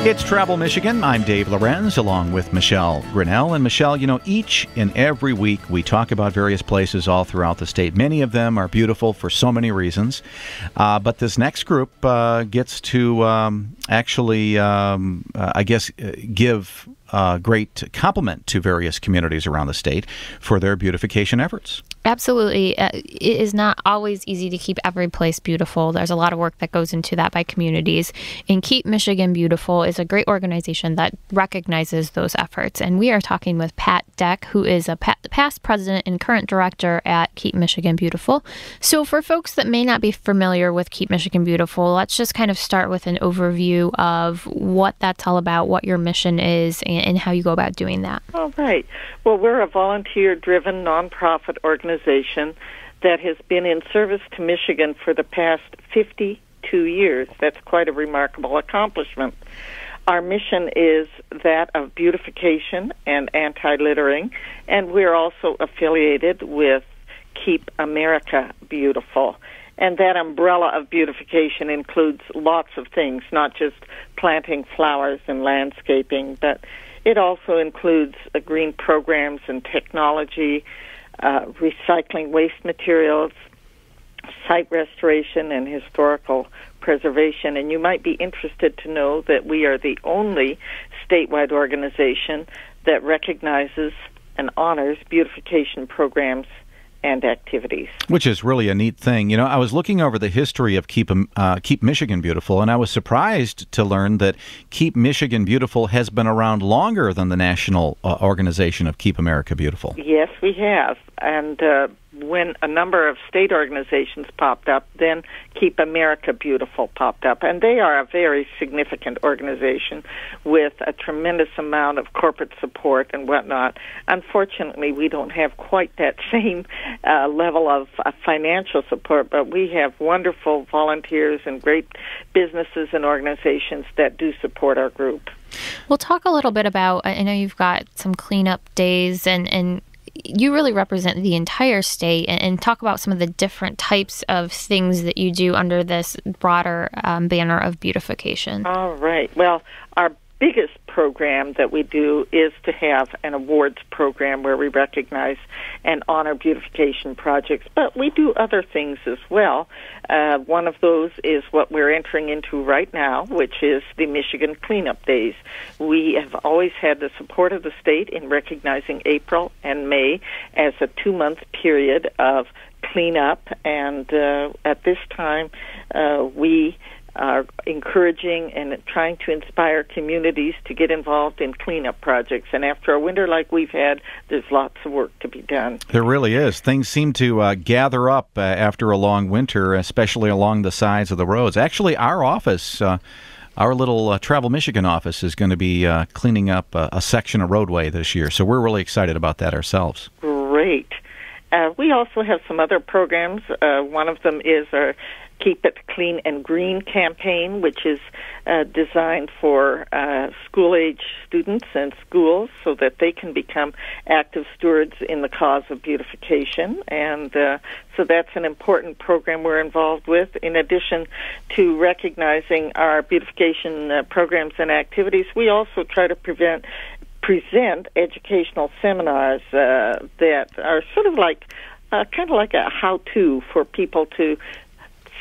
It's Travel Michigan. I'm Dave Lorenz, along with Michelle Grinnell. And Michelle, each and every week we talk about various places all throughout the state. Many of them are beautiful for so many reasons. But this next group gets to give a great compliment to various communities around the state for their beautification efforts. Absolutely. It is not always easy to keep every place beautiful. There's a lot of work that goes into that by communities. And Keep Michigan Beautiful is a great organization that recognizes those efforts. And we are talking with Pat Deck, who is a past president and current director at Keep Michigan Beautiful. So for folks that may not be familiar with Keep Michigan Beautiful, let's just kind of start with an overview of what that's all about, what your mission is, and how you go about doing that. All right. Well, we're a volunteer-driven nonprofit organization that has been in service to Michigan for the past 52 years. That's quite a remarkable accomplishment. Our mission is that of beautification and anti-littering, and we're also affiliated with Keep America Beautiful. And that umbrella of beautification includes lots of things, not just planting flowers and landscaping, but it also includes green programs and technology, recycling waste materials, site restoration, and historical preservation. And you might be interested to know that we are the only statewide organization that recognizes and honors beautification programs and activities. Which is really a neat thing. I was looking over the history of Keep Michigan Beautiful, and I was surprised to learn that Keep Michigan Beautiful has been around longer than the national organization of Keep America Beautiful. Yes, we have. And when a number of state organizations popped up, then Keep America Beautiful popped up. And they are a very significant organization with a tremendous amount of corporate support and whatnot. Unfortunately, we don't have quite that same level of financial support, but we have wonderful volunteers and great businesses and organizations that do support our group. We'll talk a little bit about, I know you've got some cleanup days, and you really represent the entire state, and talk about some of the different types of things that you do under this broader banner of beautification. All right. Well, our biggest program that we do is to have an awards program where we recognize and honor beautification projects, but we do other things as well. One of those is what we're entering into right now, which is the Michigan Cleanup Days. We have always had the support of the state in recognizing April and May as a 2-month period of cleanup, and at this time we are encouraging and trying to inspire communities to get involved in cleanup projects. And after a winter like we've had, there's lots of work to be done. There really is. Things seem to gather up after a long winter, especially along the sides of the roads. Actually, our office, our little Travel Michigan office, is going to be cleaning up a section of roadway this year. So we're really excited about that ourselves. Great. We also have some other programs. One of them is our Keep It Clean and Green campaign, which is designed for school-age students and schools so that they can become active stewards in the cause of beautification. And so that's an important program we're involved with. In addition to recognizing our beautification programs and activities, we also try to present educational seminars that are sort of like kind of like a how-to for people to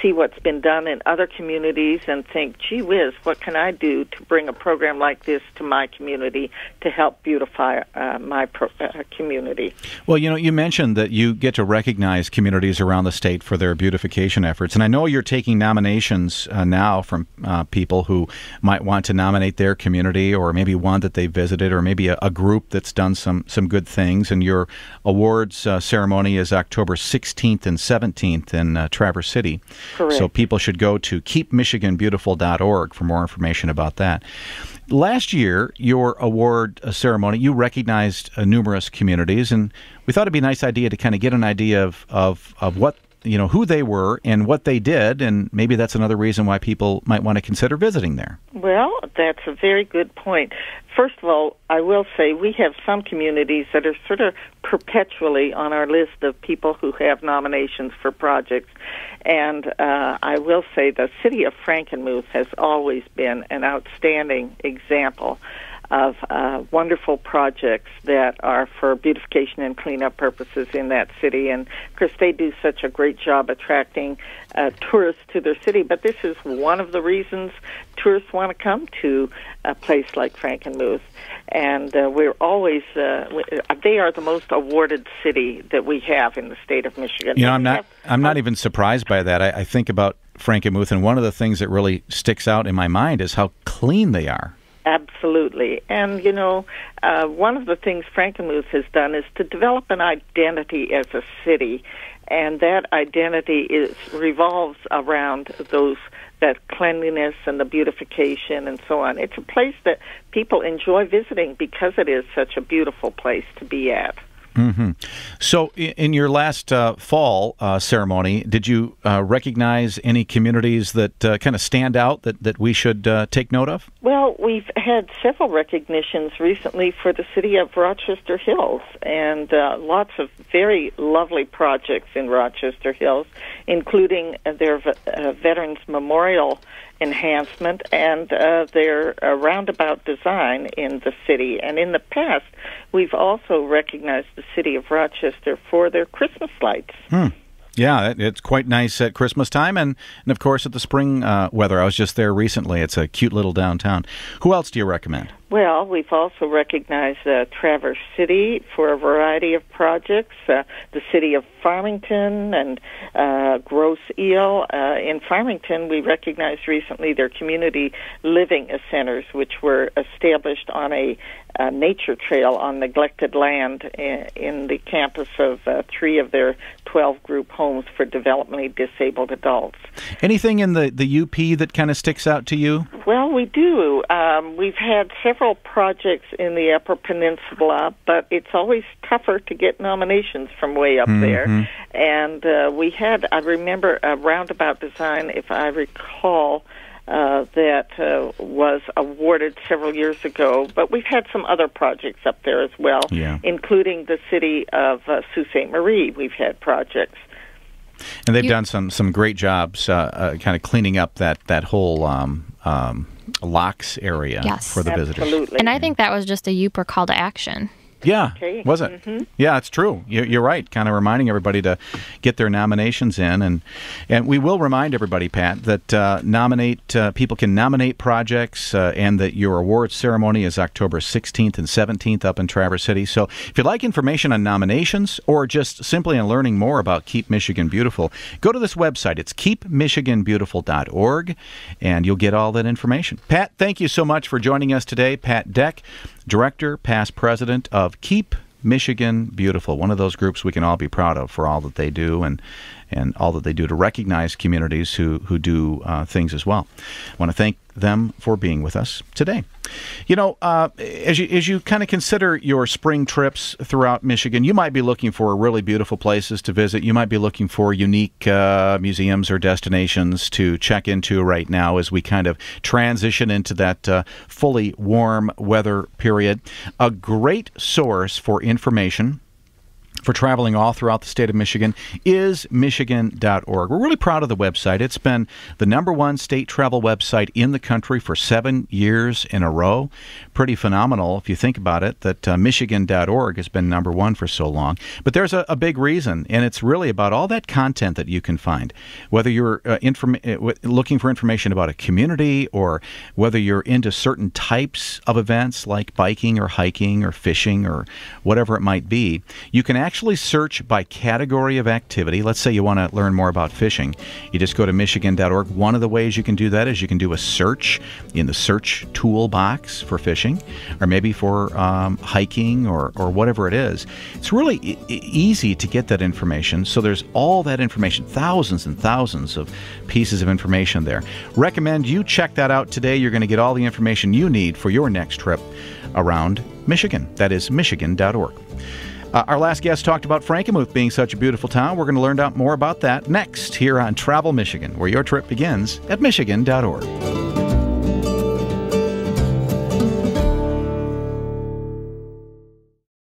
see what's been done in other communities and think, gee whiz, what can I do to bring a program like this to my community to help beautify my community? Well, you mentioned that you get to recognize communities around the state for their beautification efforts, and I know you're taking nominations now from people who might want to nominate their community, or maybe one that they visited, or maybe a group that's done some good things, and your awards ceremony is October 16th and 17th in Traverse City. Correct. So people should go to keepmichiganbeautiful.org for more information about that. Last year, your award ceremony, you recognized numerous communities, and we thought it'd be a nice idea to kind of get an idea of what who they were and what they did, and maybe that's another reason why people might want to consider visiting there. Well, that's a very good point. First of all, I will say we have some communities that are sort of perpetually on our list of people who have nominations for projects. And I will say the city of Frankenmuth has always been an outstanding example of wonderful projects that are for beautification and cleanup purposes in that city. And, of course, they do such a great job attracting tourists to their city. But this is one of the reasons tourists want to come to a place like Frankenmuth. And we're always, they are the most awarded city that we have in the state of Michigan. I'm not even surprised by that. I think about Frankenmuth, and one of the things that really sticks out in my mind is how clean they are. Absolutely. And, one of the things Frankenmuth has done is to develop an identity as a city, and that identity revolves around that cleanliness and the beautification and so on. It's a place that people enjoy visiting because it is such a beautiful place to be at. Mm-hmm. So in your last fall ceremony, did you recognize any communities that kind of stand out that we should take note of? Well, we've had several recognitions recently for the city of Rochester Hills, and lots of very lovely projects in Rochester Hills, including their Veterans Memorial enhancement and their roundabout design in the city. And in the past, we've also recognized the city of Rochester for their Christmas lights. Yeah, it's quite nice at Christmas time, and of course at the spring weather. I was just there recently. It's a cute little downtown. Who else do you recommend? Well, we've also recognized Traverse City for a variety of projects, the city of Farmington and Grosse Ile. In Farmington, we recognized recently their community living centers, which were established on a nature trail on neglected land in the campus of 3 of their 12 group homes for developmentally disabled adults. Anything in the UP that kind of sticks out to you? Well, we do. We've had several projects in the Upper Peninsula, but it's always tougher to get nominations from way up there. And we had, I remember, a roundabout design, if I recall, that was awarded several years ago. But we've had some other projects up there as well, including the city of Sault Ste. Marie. We've had projects. And they've done some great jobs kind of cleaning up that whole locks area for the visitors. Absolutely. And I think that was just a Yooper call to action. Yeah, was it? Yeah, it's true. You're right, kind of reminding everybody to get their nominations in. And we will remind everybody, Pat, that people can nominate projects and that your awards ceremony is October 16th and 17th up in Traverse City. So if you'd like information on nominations or just simply on learning more about Keep Michigan Beautiful, go to this website. It's keepmichiganbeautiful.org, and you'll get all that information. Pat, thank you so much for joining us today. Pat Deck, Director, past president of Keep Michigan Beautiful, one of those groups we can all be proud of for all that they do and all that they do to recognize communities who do things as well. I want to thank them for being with us today. As you kind of consider your spring trips throughout Michigan, you might be looking for really beautiful places to visit. You might be looking for unique museums or destinations to check into right now as we kind of transition into that fully warm weather period. A great source for information for traveling all throughout the state of Michigan is Michigan.org. We're really proud of the website. It's been the #1 state travel website in the country for 7 years in a row. Pretty phenomenal if you think about it, that Michigan.org has been #1 for so long. But there's a big reason, and it's really about all that content that you can find. Whether you're looking for information about a community or whether you're into certain types of events like biking or hiking or fishing or whatever it might be, you can actually search by category of activity. Let's say you want to learn more about fishing. You just go to Michigan.org. One of the ways you can do that is you can do a search in the search toolbox for fishing, or maybe for hiking or whatever it is. It's really easy to get that information. So there's all that information, thousands and thousands of pieces of information there. Recommend you check that out today. You're going to get all the information you need for your next trip around Michigan. That is Michigan.org. Our last guest talked about Frankenmuth being such a beautiful town. We're going to learn out more about that next here on Travel Michigan, where your trip begins at Michigan.org.